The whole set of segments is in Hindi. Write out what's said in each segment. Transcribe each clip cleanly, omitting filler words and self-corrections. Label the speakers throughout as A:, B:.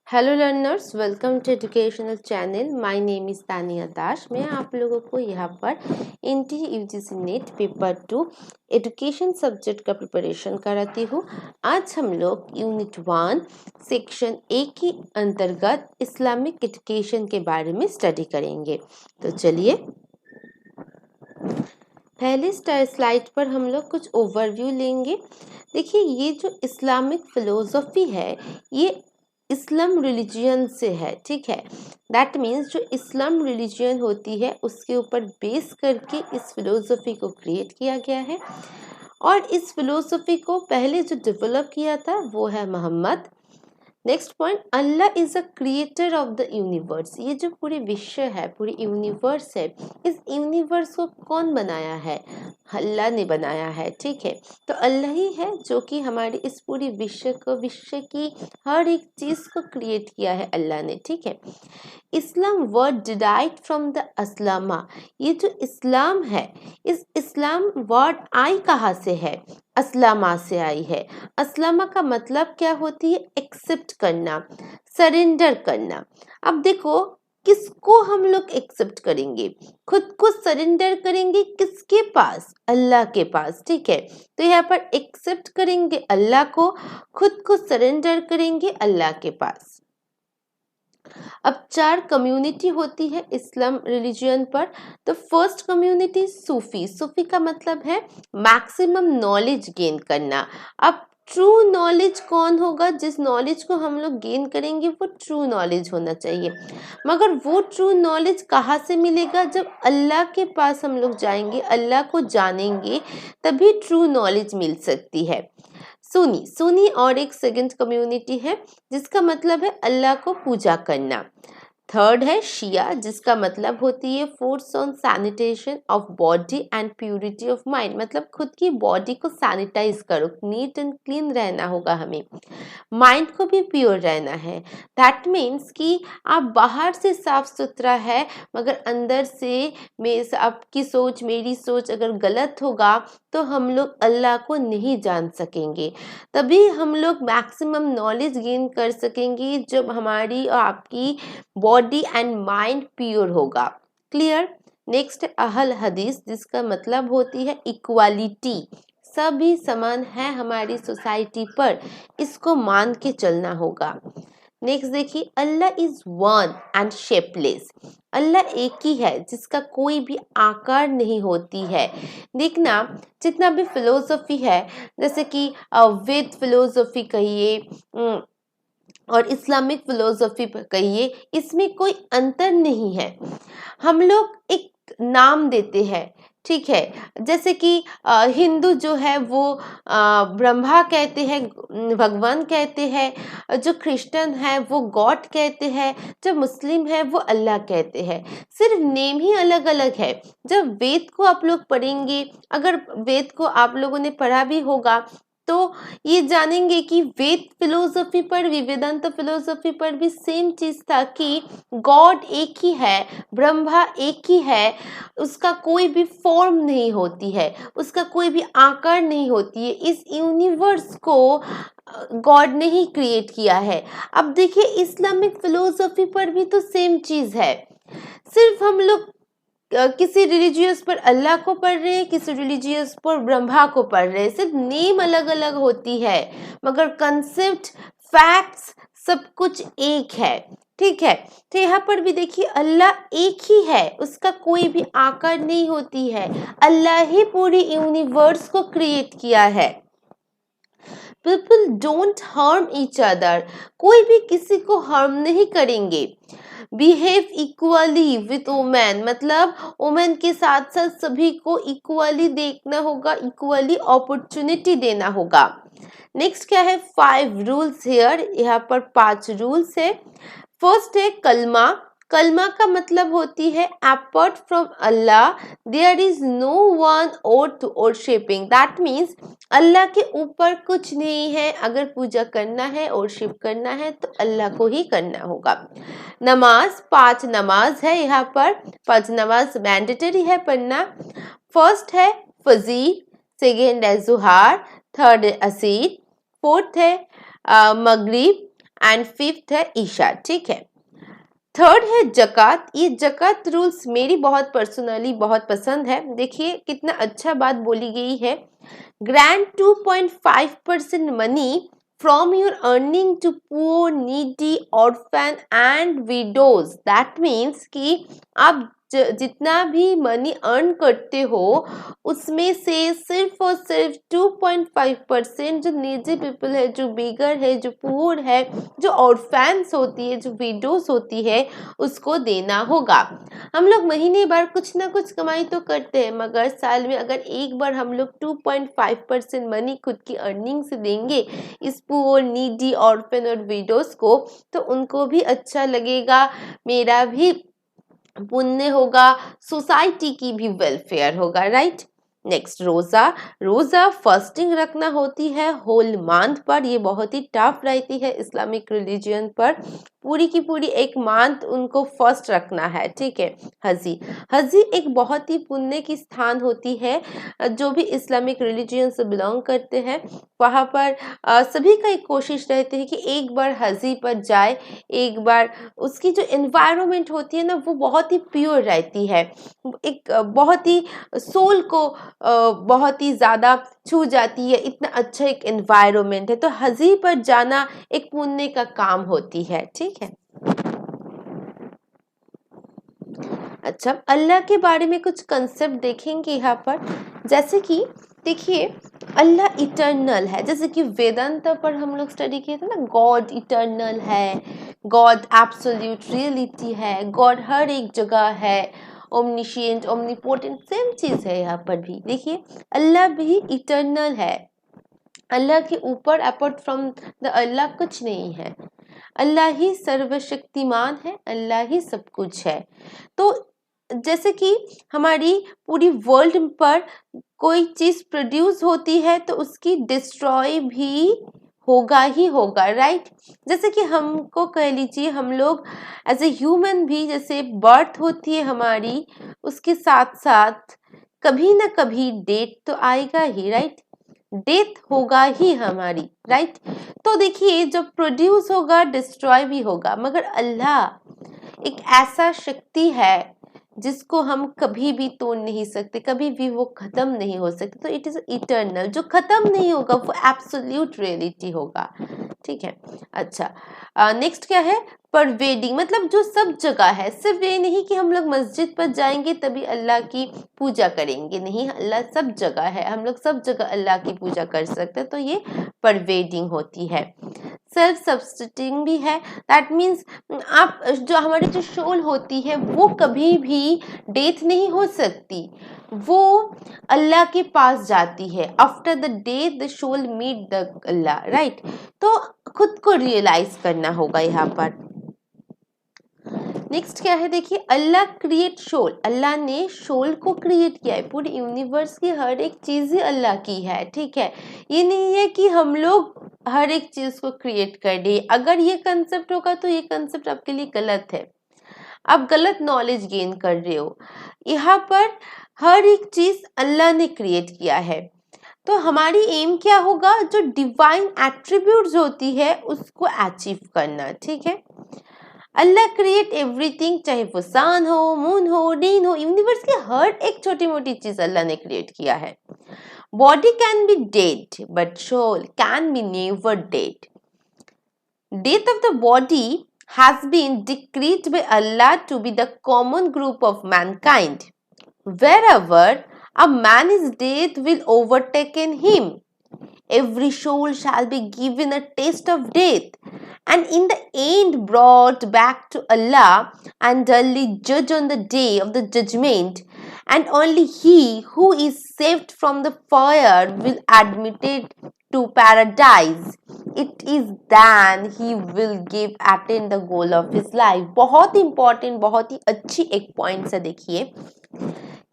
A: Hello learners, welcome to educational channel. My name is Tania Das. मैं आप लोगों को यहाँ पर NTA UGC NET paper 2 education subject का प्रिपरेशन कराती हूँ। आज हम लोग यूनिट 1 सेक्शन ए के अंतर्गत इस्लामिक एजुकेशन के बारे में स्टडी करेंगे। तो चलिए, पहले स्लाइड पर हम लोग कुछ ओवरव्यू लेंगे। देखिए, ये जो इस्लामिक फिलोसफी है ये इस्लाम रिलीजियन से है, ठीक है। दैट मीन्स जो इस्लाम रिलीजियन होती है उसके ऊपर बेस करके इस फिलोसफी को क्रिएट किया गया है। और इस फिलोसफी को पहले जो डेवलप किया था वो है Mohammed. Next point, Allah is a creator of the universe. ये जो पूरे विश्व है, पूरी यूनिवर्स है, इस यूनिवर्स को कौन बनाया है? अल्लाह ने बनाया है, ठीक है। तो अल्लाह ही है जो कि हमारे इस पूरी विश्व की हर एक चीज को क्रिएट किया है अल्लाह ने, ठीक है। इस्लाम वर्ड डिराइव्ड फ्रॉम द अस्लामा। ये जो इस्लाम है, इस इस्लाम वर्ड आई कहाँ से है? अस्लामा से आई है। अस्लामा का मतलब क्या होती है? एक्सेप्ट करना, सरेंडर करना। अब देखो, किसको हम लोग एक्सेप्ट करेंगे? खुद को सरेंडर करेंगे किसके पास? अल्लाह के पास, ठीक है। तो यहाँ पर एक्सेप्ट करेंगे अल्लाह को, खुद को सरेंडर करेंगे अल्लाह के पास। अब 4 कम्युनिटी होती है इस्लाम रिलीजियन पर। तो फर्स्ट कम्युनिटी सूफी। सूफी का मतलब है मैक्सिमम नॉलेज गेन करना। अब ट्रू नॉलेज कौन होगा? जिस नॉलेज को हम लोग गेन करेंगे वो ट्रू नॉलेज होना चाहिए। मगर वो ट्रू नॉलेज कहाँ से मिलेगा? जब अल्लाह के पास हम लोग जाएंगे, अल्लाह को जानेंगे, तभी ट्रू नॉलेज मिल सकती है। सुनी, सुनी और एक सेकंड कम्युनिटी है जिसका मतलब है अल्लाह को पूजा करना। थर्ड है शिया, जिसका मतलब होती है force on sanitation of body and purity of mind. मतलब खुद की बॉडी को सैनिटाइज करो, नीट एंड क्लीन रहना होगा हमें, माइंड को भी प्योर रहना है। दैट मीन्स कि आप बाहर से साफ सुथरा है मगर अंदर से आपकी सोच, मेरी सोच अगर गलत होगा तो हम लोग अल्लाह को नहीं जान सकेंगे। तभी हम लोग मैक्सिमम नॉलेज गेन कर सकेंगे जब हमारी और आपकी बॉडी एंड माइंड प्योर होगा। क्लियर? नेक्स्ट अहल हदीस, जिसका मतलब होती है इक्वालिटी। सभी समान है हमारी सोसाइटी पर, इसको मान के चलना होगा। नेक्स्ट देखिए, अल्लाह इज वन एंड शेपलेस। अल्लाह एक ही है जिसका कोई भी आकार नहीं होती है। देखना, जितना भी फिलोसफी है, जैसे कि वेद फिलोसफी कहिए और इस्लामिक फिलोसफी कहिए, इसमें कोई अंतर नहीं है। हम लोग एक नाम देते हैं, ठीक है। जैसे कि हिंदू जो है वो ब्रह्मा कहते हैं, भगवान कहते हैं। जो क्रिश्चियन है वो गॉड कहते हैं। जो मुस्लिम है वो अल्लाह कहते हैं। सिर्फ नेम ही अलग अलग है। जब वेद को आप लोग पढ़ेंगे, अगर वेद को आप लोगों ने पढ़ा भी होगा तो ये जानेंगे कि वेद फिलोसफी पर भी, वेदांत फिलोसफी पर भी सेम चीज था कि गॉड एक ही है, ब्रह्मा एक ही है, उसका कोई भी फॉर्म नहीं होती है, उसका कोई भी आकार नहीं होती है। इस यूनिवर्स को गॉड ने ही क्रिएट किया है। अब देखिए, इस्लामिक फिलोसफी पर भी तो सेम चीज है। सिर्फ हम लोग किसी रिलीजियस पर अल्लाह को पढ़ रहे हैं, किसी रिलीजियस पर ब्रह्मा को पढ़ रहे हैं। सिर्फ नेम अलग अलग होती है मगर कंसेप्ट, फैक्ट्स सब कुछ एक है, ठीक है। तो यहाँ पर भी देखिए, अल्लाह एक ही है, उसका कोई भी आकार नहीं होती है। अल्लाह ही पूरी यूनिवर्स को क्रिएट किया है। People don't harm each other. कोई भी किसी को हार्म नहीं करेंगे। बिहेव इक्वली विथ वुमेन, मतलब वुमेन के साथ साथ सभी को इक्वली देखना होगा, इक्वली अपॉर्चुनिटी देना होगा। नेक्स्ट क्या है? 5 रूल्स हियर। यहाँ पर 5 रूल्स है। फर्स्ट है कलमा। कलमा का मतलब होती है apart from Allah there is no one और वर्शिपिंग। दैट मीन्स अल्लाह के ऊपर कुछ नहीं है। अगर पूजा करना है, वर्शिप करना है तो अल्लाह को ही करना होगा। नमाज, 5 नमाज है यहाँ पर। 5 नमाज मैंडेटरी है पढ़ना। फर्स्ट है फजीर, सेकेंड है जुहार, थर्ड है असीर, फोर्थ है मगरिब एंड फिफ्थ है ईशा, ठीक है। थर्ड है जक़ात। ये जक़ात रूल्स मेरी बहुत पर्सनली बहुत पसंद है। देखिए कितना अच्छा बात बोली गई है। Grant 2.5% money from your earning to poor, needy, orphan and widows. That means कि आप जितना भी मनी अर्न करते हो उसमें से सिर्फ और सिर्फ 2.5% जो नीडी पीपल है, जो बिगर है, जो पुअर है, जो ऑर्फेन्स होती है, जो विडोज होती है, उसको देना होगा। हम लोग महीने भर कुछ ना कुछ कमाई तो करते हैं, मगर साल में अगर एक बार हम लोग 2.5% मनी खुद की अर्निंग से देंगे इस पुअर, नीडी, ऑर्फन और विडोज को, तो उनको भी अच्छा लगेगा, मेरा भी पुण्य होगा, सोसाइटी की भी वेलफेयर होगा, राइट। नेक्स्ट रोजा। रोजा फास्टिंग रखना होती है होल मंथ पर। ये बहुत ही टफ रहती है इस्लामिक रिलीजन पर। पूरी की पूरी एक मंथ उनको फर्स्ट रखना है, ठीक है। हजी। हजी एक बहुत ही पुण्य की स्थान होती है। जो भी इस्लामिक रिलीजन से बिलोंग करते हैं वहाँ पर सभी का एक कोशिश रहती है कि एक बार हजी पर जाए, एक बार। उसकी जो एनवायरनमेंट होती है ना वो बहुत ही प्योर रहती है, एक बहुत ही सोल को बहुत ही ज़्यादा छू जाती है। इतना अच्छा एक एनवायरनमेंट है, तो हजी पर जाना एक पुण्य का काम होती है, ठीक है। अच्छा, अल्लाह के बारे में कुछ कंसेप्ट देखेंगे यहाँ पर। जैसे कि देखिए अल्लाह इटर्नल है, जैसे कि वेदांत पर हम लोग स्टडी किए थे ना, गॉड इटर्नल है, गॉड एब्सोल्यूट रियलिटी है, गॉड हर एक जगह है, ओमनिशिएंट, ओमनीपोटेंट, सेम चीज़ है यहाँ पर भी। देखिए अल्लाह भी इटर्नल है, अल्लाह के ऊपर अपार्ट फ्रॉम द अल्लाह कुछ नहीं है। अल्लाह ही सर्वशक्तिमान है, अल्लाह ही सब कुछ है। तो जैसे कि हमारी पूरी वर्ल्ड पर कोई चीज़ प्रोड्यूस होती है तो उसकी डिस्ट्रॉय भी होगा ही होगा, राइट। जैसे कि हमको कह लीजिए हम लोग एज ए ह्यूमन भी, जैसे बर्थ होती है हमारी, उसके साथ साथ कभी ना कभी डेथ तो आएगा ही, राइट। डेथ होगा ही हमारी, राइट। तो देखिए जब प्रोड्यूस होगा डिस्ट्रॉय भी होगा, मगर अल्लाह एक ऐसा शक्ति है जिसको हम कभी भी तोड़ नहीं सकते, कभी भी वो खत्म नहीं हो सकते। तो इट इज इटर्नल, जो खत्म नहीं होगा वो एब्सोल्यूट रियलिटी होगा, ठीक है। अच्छा, नेक्स्ट क्या है, परवेडिंग, मतलब जो सब जगह है। सिर्फ ये नहीं कि हम लोग मस्जिद पर जाएंगे तभी अल्लाह की पूजा करेंगे, नहीं, अल्लाह सब जगह है, हम लोग सब जगह अल्लाह की पूजा कर सकते हैं। तो ये परवेडिंग होती है। सेल्फ सब्सिस्टिंग भी है, दैट मीन्स आप जो हमारी जो सोल होती है वो कभी भी डेथ नहीं हो सकती, वो अल्लाह के पास जाती है। After the death the soul meet the Allah, right. तो खुद को रियलाइज करना होगा यहाँ पर। नेक्स्ट क्या है, देखिए अल्लाह क्रिएट सोल, अल्लाह ने सोल को क्रिएट किया है। पूरी यूनिवर्स की हर एक चीज़ ही अल्लाह की है, ठीक है। ये नहीं है कि हम लोग हर एक चीज़ को क्रिएट कर दिए। अगर ये कंसेप्ट होगा तो ये कंसेप्ट आपके लिए गलत है, आप गलत नॉलेज गेन कर रहे हो। यहाँ पर हर एक चीज़ अल्लाह ने क्रिएट किया है। तो हमारी एम क्या होगा, जो डिवाइन एट्रीब्यूट्स होती है उसको अचीव करना, ठीक है। अल्लाह क्रिएट एवरीथिंग, चाहे वो सन हो, मून हो, दिन हो, यूनिवर्स की हर एक छोटी मोटी चीज अल्लाह ने क्रिएट किया है। Body can be dead but soul can be never dead. Death of the body has been decreed by Allah to be the common group of mankind. Wherever a man is dead will overtaken him. Every soul shall be given a taste of death, and in the end brought back to Allah and duly judged on the day of the judgment. And only he who is saved from the fire will admitted to paradise. It is then he will give attain the goal of his life. बहुत इंपॉर्टेंट, बहुत ही अच्छी एक पॉइंट है। देखिए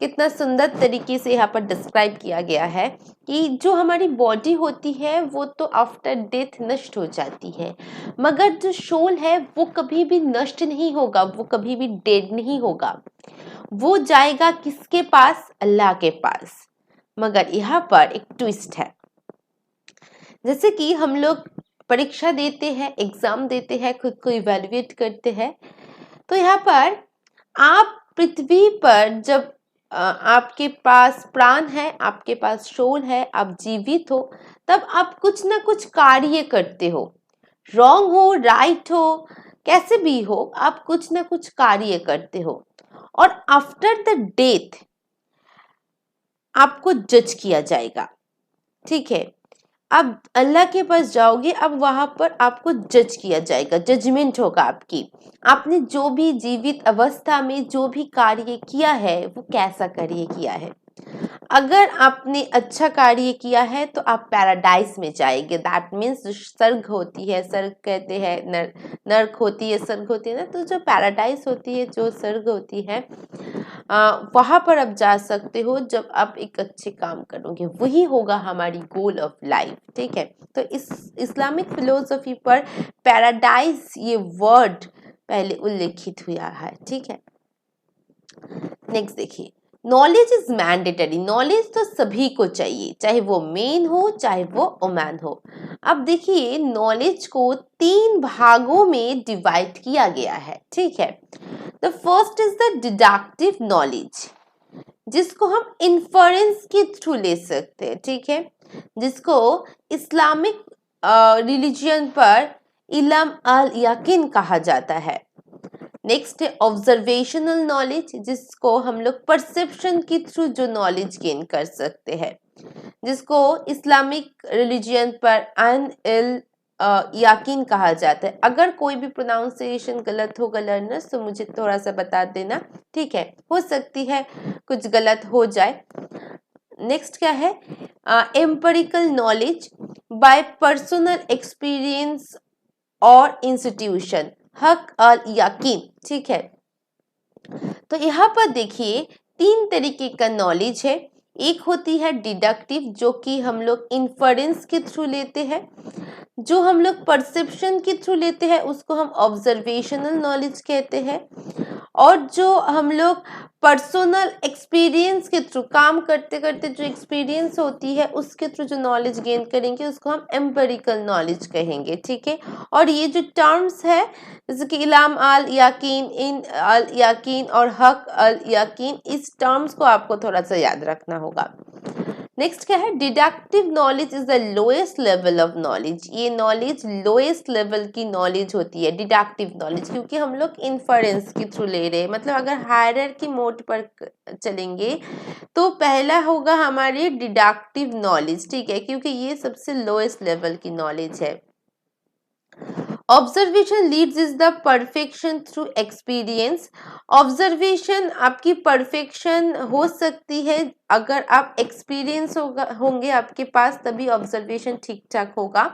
A: कितना सुंदर तरीके से यहाँ पर डिस्क्राइब किया गया है कि जो हमारी बॉडी होती है वो तो आफ्टर डेथ नष्ट हो जाती है, मगर जो सोल है वो कभी भी नष्ट नहीं होगा, वो कभी भी डेड नहीं होगा। वो जाएगा किसके पास, अल्लाह के पास। मगर यहाँ पर एक ट्विस्ट है, जैसे कि हम लोग परीक्षा देते हैं, एग्जाम देते हैं, खुद को इवेल्युएट करते हैं। तो यहाँ पर आप पृथ्वी पर जब आपके पास प्राण है, आपके पास सोल है, आप जीवित हो, तब आप कुछ ना कुछ कार्य करते हो, रॉन्ग हो राइट हो कैसे भी हो, आप कुछ ना कुछ कार्य करते हो, और आफ्टर द डेथ आपको जज किया जाएगा। ठीक है, अब अल्लाह के पास जाओगे, अब वहां पर आपको जज किया जाएगा, जजमेंट होगा आपकी। आपने जो भी जीवित अवस्था में जो भी कार्य किया है वो कैसा कार्य किया है। अगर आपने अच्छा कार्य किया है तो आप पैराडाइज में जाएंगे। दैट मीन्स जो स्वर्ग होती है, स्वर्ग कहते हैं, नर्क होती है, स्वर्ग होती है ना, तो जो पैराडाइज होती है, जो स्वर्ग होती है, वहां पर आप जा सकते हो जब आप एक अच्छे काम करोगे। वही होगा हमारी गोल ऑफ लाइफ। ठीक है, तो इस इस्लामिक फिलोसफी पर पैराडाइज ये वर्ड पहले उल्लेखित हुआ है। ठीक है, नेक्स्ट देखिए, नॉलेज इज मैंडेटरी। नॉलेज तो सभी को चाहिए, चाहे वो मेन हो चाहे वो वुमेन हो। अब देखिए, नॉलेज को 3 भागों में डिवाइड किया गया है। ठीक है, the first is the deductive knowledge, जिसको हम इन्फरेंस के थ्रू ले सकते हैं। ठीक है, जिसको इस्लामिक रिलीजन पर इल्म अल यकीन कहा जाता है। नेक्स्ट है ऑब्जर्वेशनल नॉलेज, जिसको हम लोग परसेप्शन के थ्रू जो नॉलेज गेन कर सकते हैं, जिसको इस्लामिक रिलीजन पर अन इल यकीन कहा जाता है। अगर कोई भी प्रोनाउंसिएशन गलत होगा लर्नर्स तो मुझे थोड़ा सा बता देना। ठीक है, हो सकती है कुछ गलत हो जाए। नेक्स्ट क्या है, empirical knowledge by personal experience और इंस्टीट्यूशन, हक अल यकीन। ठीक है, तो यहाँ पर देखिए 3 तरीके का नॉलेज है। एक होती है डिडक्टिव, जो कि हम लोग इन्फरेंस के थ्रू लेते हैं। जो हम लोग परसेप्शन के थ्रू लेते हैं उसको हम ऑब्जर्वेशनल नॉलेज कहते हैं। और जो हम लोग पर्सनल एक्सपीरियंस के थ्रू, काम करते करते जो एक्सपीरियंस होती है उसके थ्रू जो नॉलेज गेन करेंगे उसको हम एम्पिरिकल नॉलेज कहेंगे। ठीक है, और ये जो टर्म्स है जैसे कि इल्म अल यकीन, इन अल यकीन और हक अल यकीन, इस टर्म्स को आपको थोड़ा सा याद रखना होगा। नेक्स्ट क्या है, deductive knowledge is the lowest level of knowledge. ये नॉलेज लोएस्ट लेवल की नॉलेज होती है, डिडक्टिव नॉलेज, क्योंकि हम लोग इन्फरेंस के थ्रू ले रहे हैं। मतलब अगर हायरार्की मोड पर चलेंगे तो पहला होगा हमारी डिडक्टिव नॉलेज। ठीक है, क्योंकि ये सबसे लोएस्ट लेवल की नॉलेज है। Observation leads is the perfection through experience. Observation आपकी परफेक्शन हो सकती है अगर आप एक्सपीरियंस होंगे आपके पास, तभी ऑब्जर्वेशन ठीक ठाक होगा।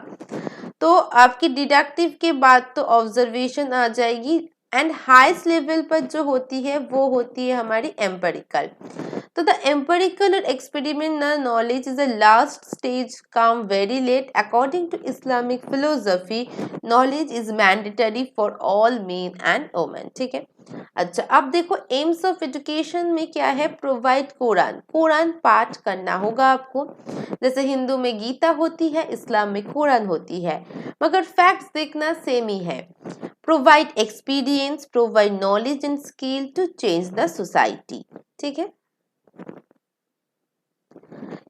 A: तो आपकी डिडक्टिव के बाद तो ऑब्जर्वेशन आ जाएगी, एंड हाईएस्ट लेवल पर जो होती है वो होती है हमारी एम्पिरिकल। तो द एम्पिरिकल और experimental knowledge is the last stage, come very late. According to Islamic philosophy knowledge is mandatory for all men and women. ठीक है, अच्छा अब देखो एम्स ऑफ एजुकेशन में क्या है, प्रोवाइड कुरान पाठ करना होगा आपको। जैसे हिंदू में गीता होती है, इस्लाम में कुरान होती है, मगर फैक्ट्स देखना सेम ही है। Provide experience, provide knowledge and skill to change the society. ठीक है,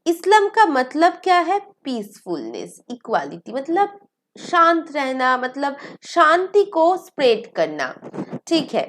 A: इस्लाम का मतलब क्या है, पीसफुलनेस, इक्वालिटी, मतलब शांत रहना, मतलब शांति को स्प्रेड करना। ठीक है,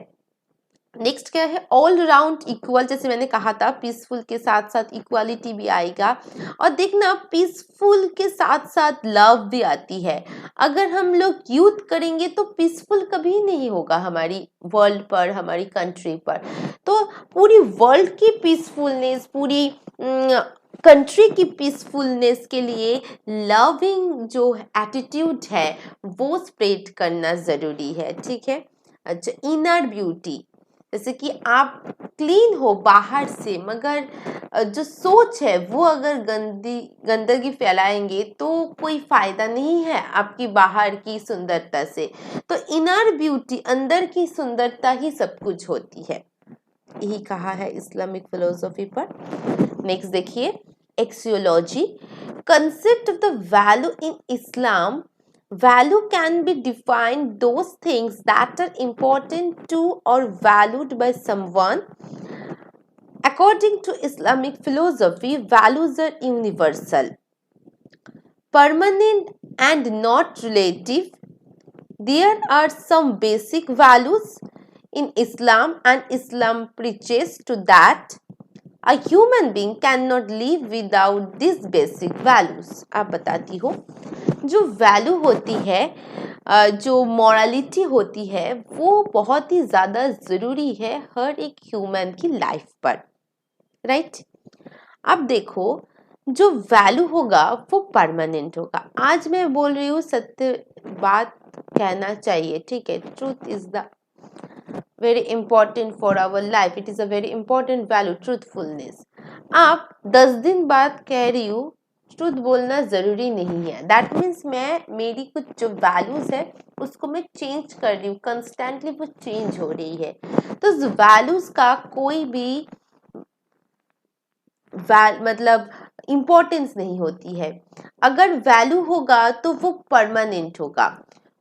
A: नेक्स्ट क्या है, ऑल राउंड इक्वल, जैसे मैंने कहा था पीसफुल के साथ साथ इक्वालिटी भी आएगा। और देखना पीसफुल के साथ साथ लव भी आती है। अगर हम लोग यूथ करेंगे तो पीसफुल कभी नहीं होगा हमारी वर्ल्ड पर, हमारी कंट्री पर। तो पूरी वर्ल्ड की पीसफुलनेस, पूरी कंट्री की पीसफुलनेस के लिए लविंग जो एटीट्यूड है वो स्प्रेड करना ज़रूरी है। ठीक है, अच्छा इनर ब्यूटी, जैसे कि आप क्लीन हो बाहर से, मगर जो सोच है वो अगर गंदगी फैलाएंगे तो कोई फायदा नहीं है आपकी बाहर की सुंदरता से। तो इनर ब्यूटी, अंदर की सुंदरता ही सब कुछ होती है, यही कहा है इस्लामिक फिलोसफी पर। नेक्स्ट देखिए, axiology, concept of the value in Islam value can be defined those things that are important to or valued by someone. According to Islamic philosophy, values are universal, permanent and not relative. There are some basic values in Islam, and Islam preaches to that a human being cannot live without these basic values. आप बताती हो जो वैल्यू होती है, जो मॉरलिटी होती है, वो बहुत ही ज़्यादा ज़रूरी है हर एक ह्यूमन की लाइफ पर, राइट? अब देखो, जो वैल्यू होगा वो परमानेंट होगा. आज मैं बोल रही हूँ, सत्य बात कहना चाहिए, ठीक है? Truth is the very important for our life. It is a very important value, truthfulness. आप 10 दिन बाद कह रही हूँ, ट्रूथ बोलना जरूरी नहीं है. दैट मीन्स मेरी कुछ जो वैल्यूज है उसको मैं चेंज कर रही हूँ, कंस्टेंटली वो चेंज हो रही है. तो उस वैल्यूज का कोई भी मतलब इम्पोर्टेंस नहीं होती है. अगर वैल्यू होगा तो वो परमानेंट होगा,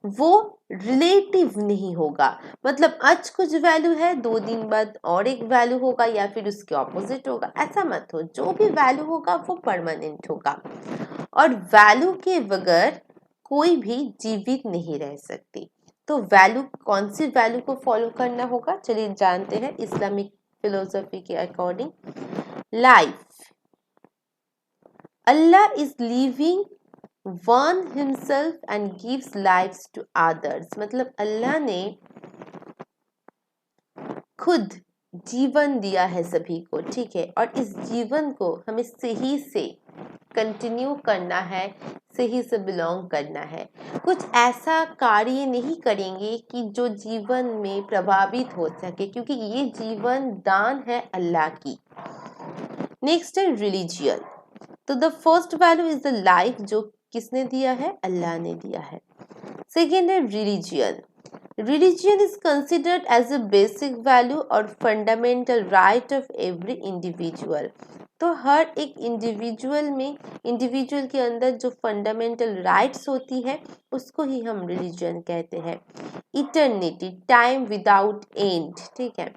A: वो रिलेटिव नहीं होगा. मतलब आज कुछ वैल्यू है, 2 दिन बाद और एक वैल्यू होगा या फिर उसके ऑपोजिट होगा. ऐसा मत हो. जो भी वैल्यू होगा वो परमानेंट होगा. और वैल्यू के बगैर कोई भी जीवित नहीं रह सकती. तो वैल्यू, कौन सी वैल्यू को फॉलो करना होगा, चलिए जानते हैं. इस्लामिक फिलोसफी के according, life, Allah is living one himself and gives lives to others. मतलब अल्लाह ने खुद जीवन दिया है सभी को, ठीक है? और इस जीवन को हमें सही से कंटिन्यू करना है, सही से बिलोंग करना है. कुछ ऐसा कार्य नहीं करेंगे कि जो जीवन में प्रभावित हो सके, क्योंकि ये जीवन दान है अल्लाह की. नेक्स्ट है रिलीजियन. तो the first value is the life, जो किसने दिया है? अल्लाह ने दिया है. सेकेंड है religion. Religion is considered as a basic value और fundamental right of every individual. तो हर एक इंडिविजुअल के अंदर जो फंडामेंटल राइट्स होती है उसको ही हम रिलीजन कहते हैं. इटर्निटी, टाइम विदाउट एंड, ठीक है?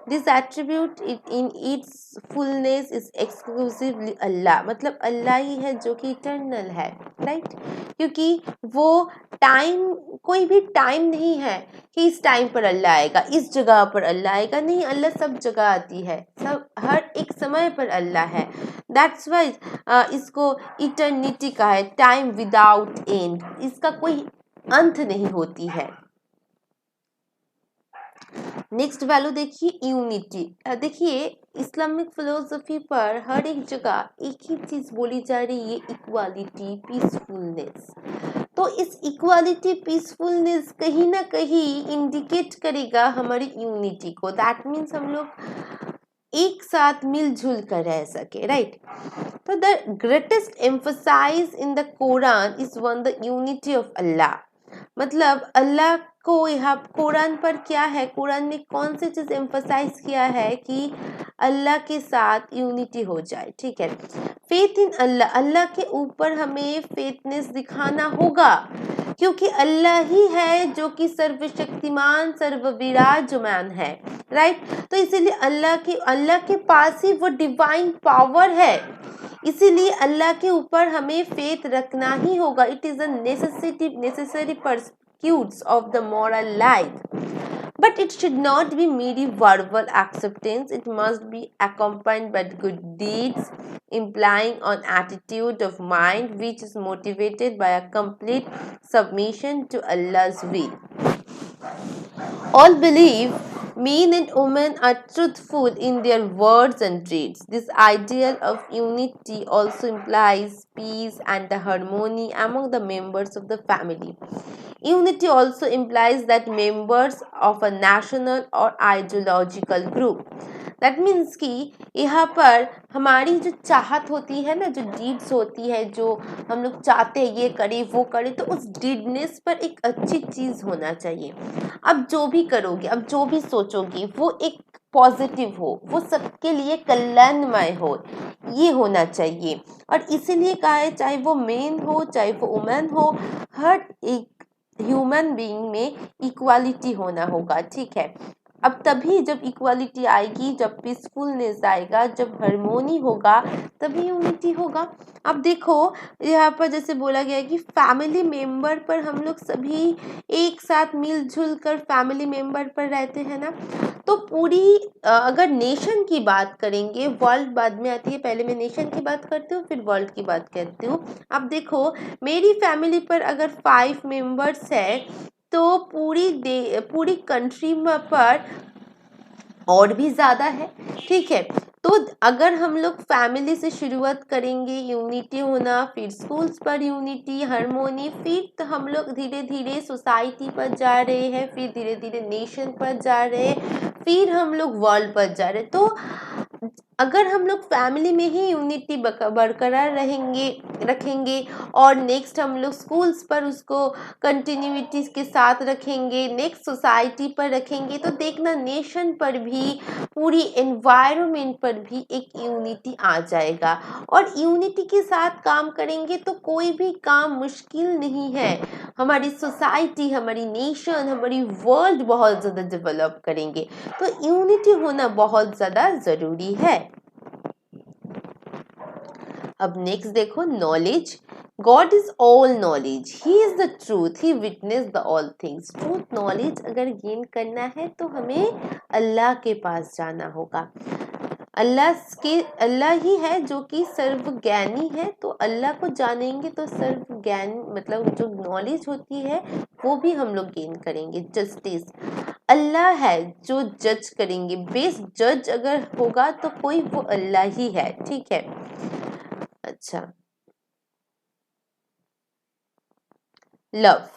A: This attribute in its fullness is exclusively Allah. मतलब अल्लाह ही है जो कि इटर्नल है, राइट? क्योंकि वो टाइम, कोई भी टाइम नहीं है कि इस टाइम पर अल्लाह आएगा, इस जगह पर अल्लाह आएगा. नहीं, अल्लाह सब जगह आती है, सब हर एक समय पर अल्लाह है. दैट्स वाई इसको इटर्निटी का है, टाइम विदाउट एंड. इसका कोई अंत नहीं होती है. नेक्स्ट वैल्यू देखिए, यूनिटी. देखिए इस्लामिक फिलोसफी पर हर एक जगह एक ही चीज बोली जा रही है, इक्वालिटी, पीसफुलनेस. तो इस इक्वालिटी, पीसफुलनेस कहीं ना कहीं इंडिकेट करेगा हमारी यूनिटी को. दैट मीन्स हम लोग एक साथ मिलजुल कर रह सके, राइट? तो the greatest emphasise in the Quran is one the unity of Allah. मतलब अल्लाह को यहाँ कुरान पर क्या है, कुरान में कौन सी चीज एम्फसाइज किया है कि अल्लाह के साथ यूनिटी हो जाए, ठीक है? फेथ इन अल्लाह, अल्लाह के ऊपर हमें फेथनेस दिखाना होगा, क्योंकि अल्लाह ही है जो कि सर्वशक्तिमान, सर्वविराजमान है, राइट? तो इसीलिए अल्लाह के पास ही वो डिवाइन पावर है, इसीलिए अल्लाह के ऊपर हमें फेथ रखना ही होगा. It is a necessary pursuits of the moral life, but it should not be mere verbal acceptance. It must be accompanied by good deeds, implying an attitude of mind which is motivated by a complete submission to Allah's will. All believe men and women are truthful in their words and deeds. This ideal of unity also implies peace and the harmony among the members of the family. Unity also implies that members of a national or ideological group. That means कि यहाँ पर हमारी जो चाहत होती है ना, जो डीड्स होती है, जो हम लोग चाहते हैं ये करें वो करें, तो उस डीडनेस पर एक अच्छी चीज़ होना चाहिए. अब जो भी करोगे, अब जो भी सोचोगे, वो एक पॉजिटिव हो, वो सबके लिए कल्याणमय हो, ये होना चाहिए। और इसीलिए कहा है चाहे वो मेन हो चाहे वो वुमेन हो, हर एक ह्यूमन बीइंग में इक्वालिटी होना होगा, ठीक है। अब तभी जब इक्वालिटी आएगी, जब पीसफुलनेस आएगा, जब हार्मोनी होगा, तभी यूनिटी होगा। अब देखो यहाँ पर जैसे बोला गया है कि फैमिली मेंबर पर हम लोग सभी एक साथ मिलजुल कर फैमिली मेंबर पर रहते हैं ना। तो पूरी अगर नेशन की बात करेंगे, वर्ल्ड बाद में आती है, पहले मैं नेशन की बात करती हूँ फिर वर्ल्ड की बात करती हूँ। अब देखो मेरी फैमिली पर अगर 5 मेंबर्स है तो पूरी कंट्री पर और भी ज़्यादा है, ठीक है। तो अगर हम लोग फैमिली से शुरुआत करेंगे यूनिटी होना, फिर स्कूल्स पर यूनिटी हार्मोनी, फिर तो हम लोग धीरे धीरे सोसाइटी पर जा रहे हैं, फिर धीरे धीरे नेशन पर जा रहे हैं, फिर हम लोग वर्ल्ड पर जा रहे हैं। तो अगर हम लोग फैमिली में ही यूनिटी बरकरार रखेंगे और नेक्स्ट हम लोग स्कूल्स पर उसको कंटिन्यूटी के साथ रखेंगे, नेक्स्ट सोसाइटी पर रखेंगे, तो देखना नेशन पर भी, पूरी एनवायरनमेंट पर भी एक यूनिटी आ जाएगा। और यूनिटी के साथ काम करेंगे तो कोई भी काम मुश्किल नहीं है। हमारी सोसाइटी, हमारी नेशन, हमारी वर्ल्ड बहुत ज़्यादा डेवलप करेंगे। तो यूनिटी होना बहुत ज़्यादा ज़रूरी है। अब नेक्स्ट देखो knowledge. God is all knowledge, he is the truth, he witness the all things. Truth knowledge अगर गेन करना है तो हमें अल्लाह के पास जाना होगा। अल्लाह ही है जो कि सर्वज्ञानी है, तो अल्लाह को जानेंगे तो सर्वज्ञान मतलब जो नॉलेज होती है वो भी हम लोग गेन करेंगे। जस्टिस, अल्लाह है जो जज करेंगे, बेस्ट जज अगर होगा तो कोई वो अल्लाह ही है, ठीक है। अच्छा, love.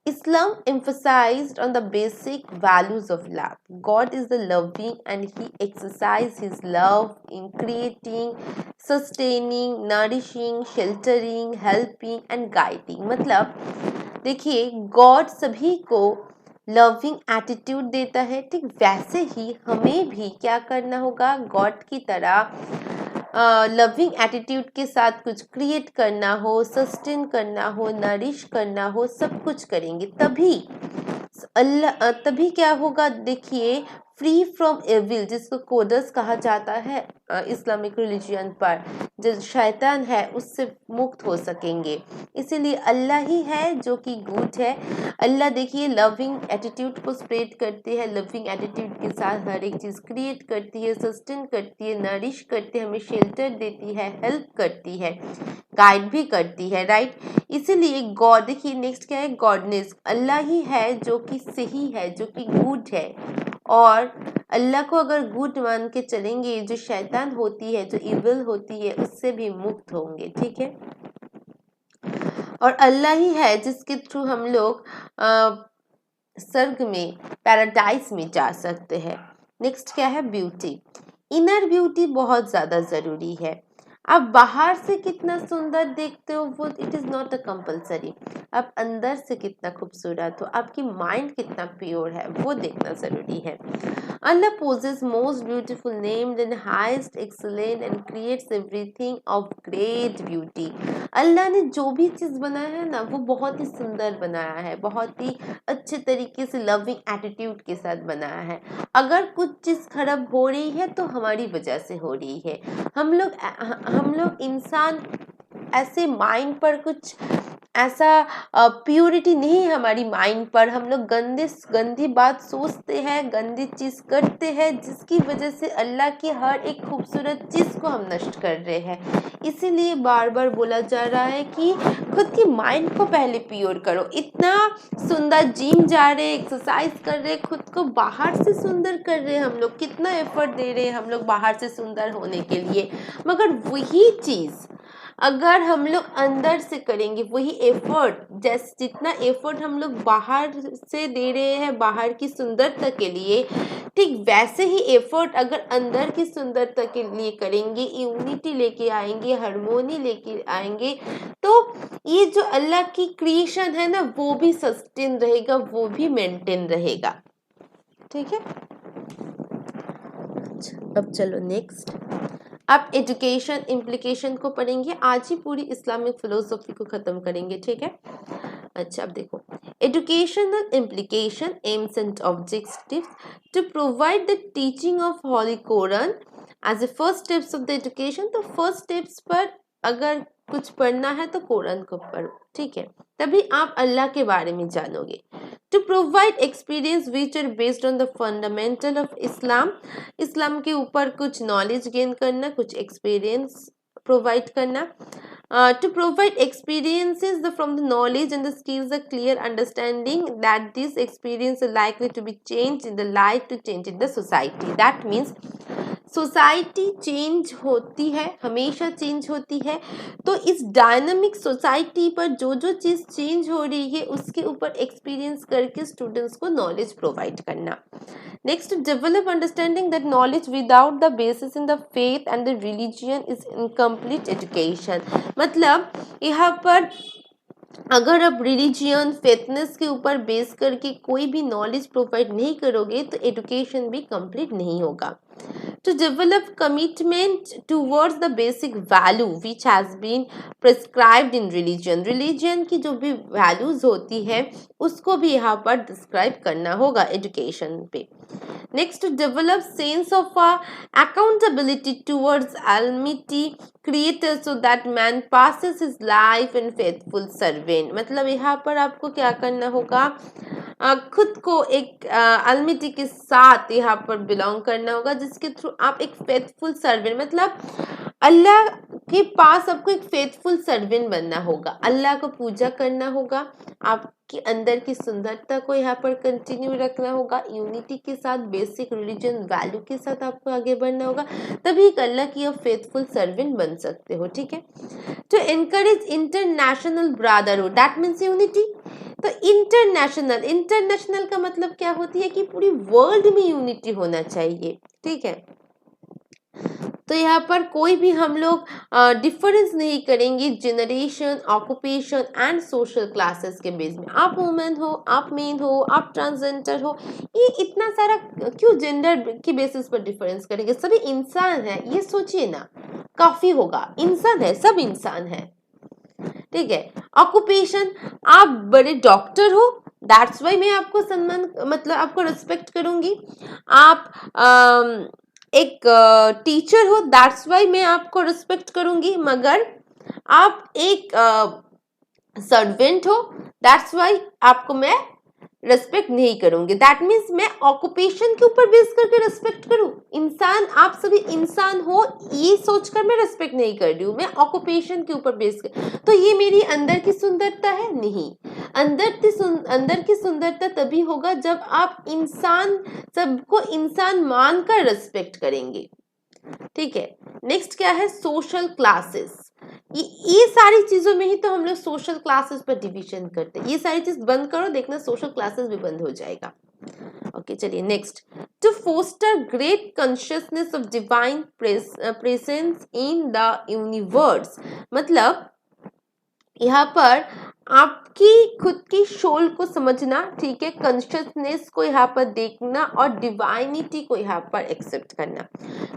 A: Islam emphasized on the basic values of love. God is the loving and He exercised His love in creating, sustaining, nourishing, sheltering, helping and guiding. मतलब देखिए गॉड सभी को लविंग एटीट्यूड देता है, ठीक वैसे ही हमें भी क्या करना होगा, गॉड की तरह लविंग एटीट्यूड के साथ कुछ क्रिएट करना हो, सस्टेन करना हो, नरिश करना हो, सब कुछ करेंगे तभी क्या होगा। देखिए फ्री फ्रॉम एविल, जिसको कोडस कहा जाता है इस्लामिक रिलीजन पर, जो शैतान है उससे मुक्त हो सकेंगे। इसीलिए अल्लाह ही है जो कि गुड है। अल्लाह देखिए लविंग एटीट्यूड को स्प्रेड करती है, लविंग एटीट्यूड के साथ हर एक चीज़ क्रिएट करती है, सस्टेन करती है, नरिश करती है, हमें शेल्टर देती है, हेल्प करती है, गाइड भी करती है, राइट। इसीलिए गॉड, देखिए नेक्स्ट क्या है, गॉडनेस, अल्लाह ही है जो कि सही है, जो कि गुड है। और अल्लाह को अगर गुड मान के चलेंगे, जो शैतान होती है, जो इविल होती है, उससे भी मुक्त होंगे, ठीक है। और अल्लाह ही है जिसके थ्रू हम लोग स्वर्ग में, पैराडाइज में जा सकते हैं। नेक्स्ट क्या है, ब्यूटी। इनर ब्यूटी बहुत ज़्यादा ज़रूरी है। आप बाहर से कितना सुंदर देखते हो वो it is not a compulsory, आप अंदर से कितना खूबसूरत हो, आपकी माइंड कितना प्योर है, वो देखना ज़रूरी है। Allah possesses most beautiful names and highest excellent and creates everything of great beauty. अल्लाह ने जो भी चीज़ बनाया है ना वो बहुत ही सुंदर बनाया है, बहुत ही अच्छे तरीके से लविंग एटीट्यूड के साथ बनाया है। अगर कुछ चीज़ खराब हो रही है तो हमारी वजह से हो रही है। हम लोग इंसान ऐसे माइंड पर कुछ ऐसा प्योरिटी नहीं है हमारी माइंड पर, हम लोग गंदी बात सोचते हैं, गंदी चीज़ करते हैं, जिसकी वजह से अल्लाह की हर एक खूबसूरत चीज़ को हम नष्ट कर रहे हैं। इसीलिए बार बार बोला जा रहा है कि खुद की माइंड को पहले प्योर करो। इतना सुंदर जिम जा रहे हैं, एक्सरसाइज कर रहे हैं, खुद को बाहर से सुंदर कर रहे हैं, हम लोग कितना एफर्ट दे रहे हैं हम लोग बाहर से सुंदर होने के लिए, मगर वही चीज़ अगर हम लोग अंदर से करेंगे, वही एफर्ट, जैसे जितना एफर्ट हम लोग बाहर से दे रहे हैं बाहर की सुंदरता के लिए, ठीक वैसे ही एफर्ट अगर अंदर की सुंदरता के लिए करेंगे, यूनिटी लेके आएंगे, हार्मोनी लेके आएंगे, तो ये जो अल्लाह की क्रिएशन है ना वो भी सस्टेन रहेगा, वो भी मेंटेन रहेगा, ठीक है। अब चलो नेक्स्ट, अब एजुकेशन इम्प्लीकेशन को पढ़ेंगे। आज ही पूरी इस्लामिक फिलोसफी को खत्म करेंगे, ठीक है। अच्छा अब देखो, educational implication, aims and objectives to provide the teaching of holy Quran as a first steps of the education. तो फर्स्ट स्टेप्स पर अगर कुछ पढ़ना है तो कुरान को पढ़ो, ठीक है, तभी आप अल्लाह के बारे में जानोगे। To provide experience which are based on the fundamental of Islam, Islam के ऊपर कुछ नॉलेज गेन करना, कुछ एक्सपीरियंस प्रोवाइड करना। To provide experiences from the knowledge and the skills, a clear understanding that these experiences are likely to be changed in the life to change in the society. That means society change होती है, हमेशा चेंज होती है, तो इस डायनामिक सोसाइटी पर जो जो चीज़ चेंज हो रही है उसके ऊपर एक्सपीरियंस करके स्टूडेंट्स को नॉलेज प्रोवाइड करना। Next, develop understanding that knowledge without the basis in the faith and the religion is incomplete education. मतलब यहाँ पर अगर आप रिलीजियन फेथनेस के ऊपर बेस करके कोई भी नॉलेज प्रोवाइड नहीं करोगे तो एजुकेशन भी कंप्लीट नहीं होगा। To develop commitment towards the basic value which has been prescribed in religion, religion की जो भी values होती है उसको भी यहाँ पर डिस्क्राइब करना होगा एजुकेशन पे। Next, to develop sense of accountability towards Almighty Creator so that man passes his life in faithful servant। मतलब यहाँ पर आपको क्या करना होगा, खुद को एक अलमिटी के साथ यहाँ पर बिलोंग करना होगा, जिसके थ्रू आप एक फेथफुल सर्वेंट, मतलब अल्लाह के पास आपको एक फेथफुल सर्वेंट बनना होगा, अल्लाह को पूजा करना होगा, आपके अंदर की सुंदरता को यहाँ पर कंटिन्यू रखना होगा, यूनिटी के साथ, बेसिक रिलीजन वैल्यू के साथ आपको आगे बढ़ना होगा, तभी एक अल्लाह की आप फेथफुल सर्वेंट बन सकते हो, ठीक है। To encourage international brotherhood, that means unity. तो इंटरनेशनल का मतलब क्या होती है कि पूरी वर्ल्ड में यूनिटी होना चाहिए, ठीक है। तो यहाँ पर कोई भी हम लोग डिफरेंस नहीं करेंगे generation, occupation and social classes के बेस में। आप वुमेन हो, आप मेन हो, आप ट्रांसजेंडर हो, ये इतना सारा क्यों जेंडर के बेसिस पर डिफरेंस करेंगे? सभी इंसान है, ये सोचिए ना, काफी होगा, इंसान है, सब इंसान है, ठीक है। ऑक्यूपेशन, आप बड़े डॉक्टर हो, दैट्स वाई मैं आपको सम्मान, मतलब आपको रिस्पेक्ट करूंगी। आप एक टीचर हो, दैट्स वाई मैं आपको रिस्पेक्ट करूंगी। मगर आप एक सर्वेंट हो, दैट्स वाई आपको मैं रेस्पेक्ट नहीं करूंगी। दैट मीन्स मैं ऑक्यूपेशन के ऊपर बेस करके रेस्पेक्ट करूं, इंसान, आप सभी इंसान हो ये सोचकर मैं रेस्पेक्ट नहीं कर रही हूँ, मैं ऑक्यूपेशन के ऊपर बेस कर, तो ये मेरी अंदर की सुंदरता है? नहीं, अंदर की सुंदरता तभी होगा जब आप इंसान, सबको इंसान मानकर रेस्पेक्ट करेंगे, ठीक है। नेक्स्ट क्या है, सोशल क्लासेस। ये सारी चीजों में ही तो हम लोग सोशल क्लासेस पर डिवीजन करते हैं। ये सारी चीज बंद करो, देखना सोशल क्लासेस भी बंद हो जाएगा। ओके चलिए next, to foster great consciousness of divine presence in the universe. मतलब यहाँ पर आपकी खुद की सोल को समझना, ठीक है, कॉन्शियसनेस को यहाँ पर देखना और डिवाइनिटी को यहाँ पर एक्सेप्ट करना।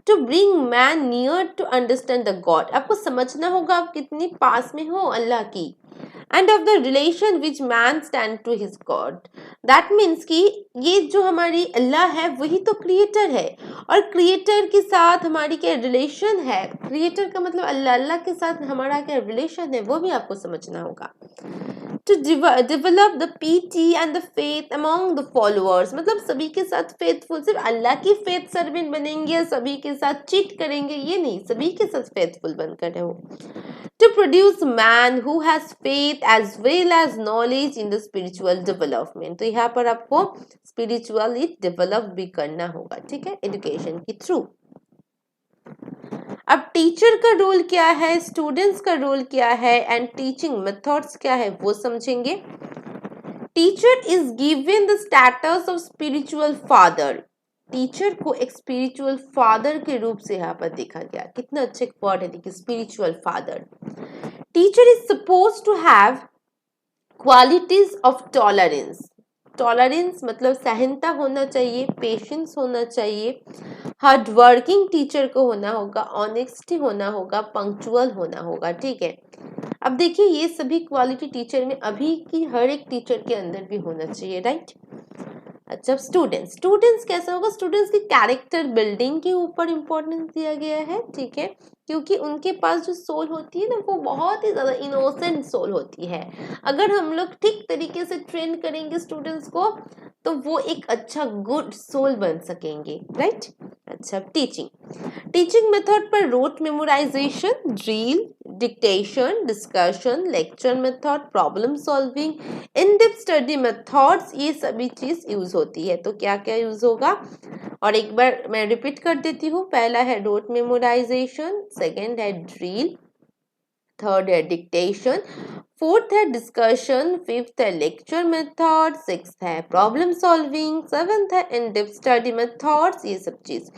A: To bring man near to understand the God, आपको समझना होगा आप कितनी पास में हो अल्लाह की, end of the relation which man stand to his God. That means कि ये जो हमारी अल्लाह है वही तो क्रिएटर है, और क्रिएटर के साथ हमारी क्या रिलेशन है, क्रिएटर का मतलब अल्लाह, अल्लाह के साथ हमारा क्या रिलेशन है वो भी आपको समझना होगा। To develop the piety and the faith among the followers, मतलब सभी के साथ फेथफुल, सिर्फ अल्लाह की फेथ सर्वेंट बनेंगे, सभी के साथ चीट करेंगे, ये नहीं, सभी के साथ फेथफुल बनकर रहो। To produce man who has faith as well as knowledge in the spiritual development, तो यहाँ पर आपको spiritually develop भी करना होगा, ठीक है, एजुकेशन के थ्रू। अब टीचर का रोल क्या है, स्टूडेंट्स का रोल क्या है, एंड टीचिंग मेथड्स क्या है वो समझेंगे। Teacher is given the status of spiritual father, teacher को एक स्पिरिचुअल फादर के रूप से यहाँ पर देखा गया। कितना अच्छा वर्ड है, देखिए, spiritual father. Teacher is suppose to have qualities of tolerance, tolerance मतलब सहनता होना चाहिए, पेशेंस होना चाहिए, हार्ड वर्किंग टीचर को होना होगा, ऑनेस्टी होना होगा, पंक्चुअल होना होगा, ठीक है। अब देखिए ये सभी क्वालिटी टीचर में अभी की हर एक टीचर के अंदर भी होना चाहिए, राइट। अच्छा, स्टूडेंट्स कैसा होगा, स्टूडेंट्स की कैरेक्टर बिल्डिंग के ऊपर इम्पोर्टेंस दिया गया है, ठीक है, क्योंकि उनके पास जो सोल होती है ना वो बहुत ही ज़्यादा इनोसेंट सोल होती है। अगर हम लोग ठीक तरीके से ट्रेन करेंगे स्टूडेंट्स को तो वो एक अच्छा गुड सोल बन सकेंगे, राइट। अच्छा, टीचिंग मेथड पर rote memorization, drill, dictation, discussion, lecture method, problem solving, in depth study methods, ये सभी चीज यूज होती है। तो क्या क्या यूज होगा, और एक बार मैं रिपीट कर देती हूँ। पहला है रोट मेमोराइजेशन, सेकेंड है ड्रिल, थर्ड है डिक्टेशन, फोर्थ है डिस्कशन, फिफ्थ है लेक्चर मेथड, सिक्स्थ है प्रॉब्लम सॉल्विंग, सेवेंथ है इन डेप्थ स्टडी मेथड्स, ये सब चीज।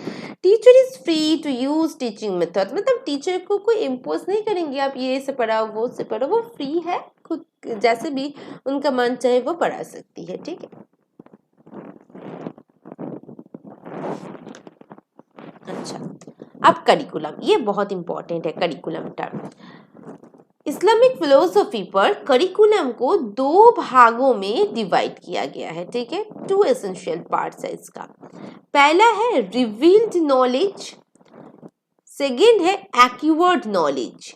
A: Teacher is free to use teaching method, मतलब टीचर को कोई इम्पोज नहीं करेंगे आप ये से पढ़ाओ वो से पढ़ो, वो फ्री है, खुद जैसे भी उनका मन चाहे वो पढ़ा सकती है, ठीक है। अच्छा, अब करिकुलम, ये बहुत इंपॉर्टेंट है करिकुलम टर्म। इस्लामिक फिलोसफी पर करिकुलम को दो भागों में डिवाइड किया गया है, ठीक है। टू एसेंशियल पार्ट्स है इसका। पहला है रिवील्ड नॉलेज, सेकेंड है एक्यूवर्ड knowledge.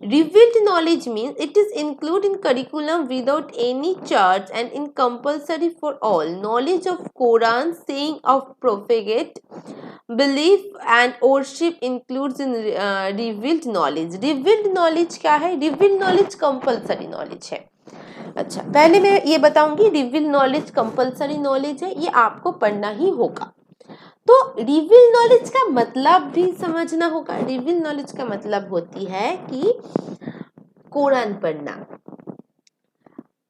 A: Revealed knowledge means it is included in curriculum without any charge and in compulsory for all. Knowledge of Quran, saying of prophet, belief and worship includes in revealed knowledge. Revealed knowledge क्या है? Revealed knowledge compulsory knowledge है। अच्छा, पहले मैं ये बताऊंगी रिवील नॉलेज कंपलसरी नॉलेज है, ये आपको पढ़ना ही होगा। तो रिवील नॉलेज का मतलब भी समझना होगा। रिवील नॉलेज का मतलब होती है कि कुरान पढ़ना।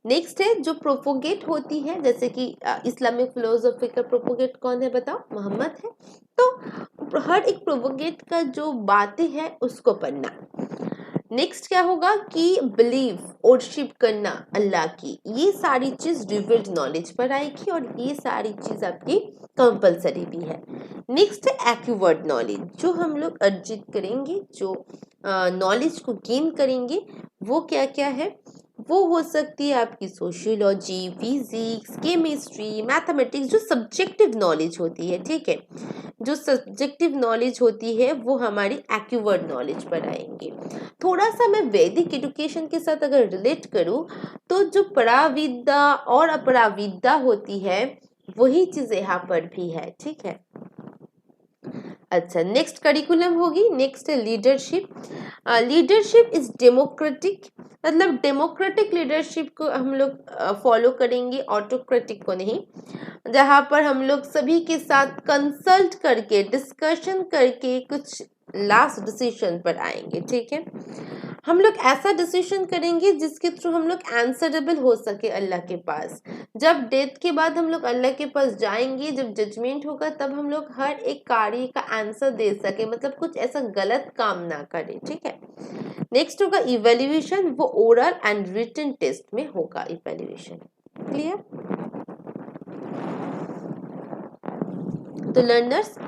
A: नेक्स्ट है जो प्रोपोगेट होती है, जैसे कि इस्लामिक फिलोसफी का प्रोपोगेट कौन है बताओ, मोहम्मद है। तो हर एक प्रोपोगेट का जो बातें हैं उसको पढ़ना। नेक्स्ट क्या होगा कि बिलीव, वर्शिप करना अल्लाह की, ये सारी चीज रिवील्ड नॉलेज पर आएगी और ये सारी चीज आपकी कंपलसरी भी है। नेक्स्ट है एक्यूवर्ड नॉलेज, जो हम लोग अर्जित करेंगे, जो नॉलेज को गेन करेंगे, वो क्या क्या है, वो हो सकती है आपकी सोशियोलॉजी, फिजिक्स, केमिस्ट्री, मैथमेटिक्स, जो सब्जेक्टिव नॉलेज होती है, ठीक है। जो सब्जेक्टिव नॉलेज होती है वो हमारी एक्यूवर्ड नॉलेज पर आएंगे। थोड़ा सा मैं वैदिक एजुकेशन के साथ अगर रिलेट करूँ तो जो पराविद्या और अपराविद्या होती है वही चीज यहाँ पर भी है, ठीक है। अच्छा, नेक्स्ट करिकुलम होगी, नेक्स्ट है लीडरशिप। लीडरशिप इज डेमोक्रेटिक, मतलब डेमोक्रेटिक लीडरशिप को हम लोग फॉलो करेंगे, ऑटोक्रेटिक को नहीं, जहाँ पर हम लोग सभी के साथ कंसल्ट करके, डिस्कशन करके कुछ लास्ट डिसीजन पर आएंगे, ठीक है। हम लोग ऐसा डिसीजन करेंगे जिसके थ्रू हम लोग आंसरेबल हो सके अल्लाह के पास। जब डेथ के बाद हम लोग अल्लाह के पास जाएंगे, जब जजमेंट होगा, तब हम लोग हर एक कार्य का आंसर दे सके, मतलब कुछ ऐसा गलत काम ना करें, ठीक है। नेक्स्ट होगा इवेल्युएशन, वो ओरल एंड रिटन टेस्ट में होगा इवेल्युएशन। क्लियर? तो लर्नर्स,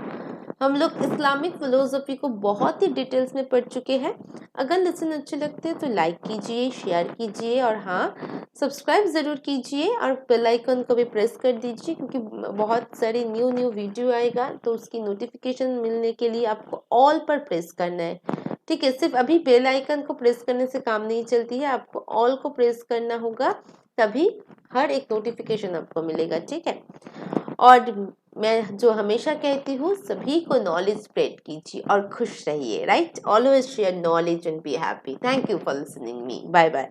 A: हम लोग इस्लामिक फिलोसफी को बहुत ही डिटेल्स में पढ़ चुके हैं। अगर लेसन अच्छे लगते हैं तो लाइक कीजिए, शेयर कीजिए और हाँ, सब्सक्राइब ज़रूर कीजिए और बेल आइकन को भी प्रेस कर दीजिए, क्योंकि बहुत सारी न्यू वीडियो आएगा तो उसकी नोटिफिकेशन मिलने के लिए आपको ऑल पर प्रेस करना है, ठीक है। सिर्फ अभी बेल आइकन को प्रेस करने से काम नहीं चलती है, आपको ऑल को प्रेस करना होगा, तभी हर एक नोटिफिकेशन आपको मिलेगा, ठीक है। और मैं जो हमेशा कहती हूँ, सभी को नॉलेज स्प्रेड कीजिए और खुश रहिए, right. Always share knowledge and be happy. Thank you for listening me. Bye bye.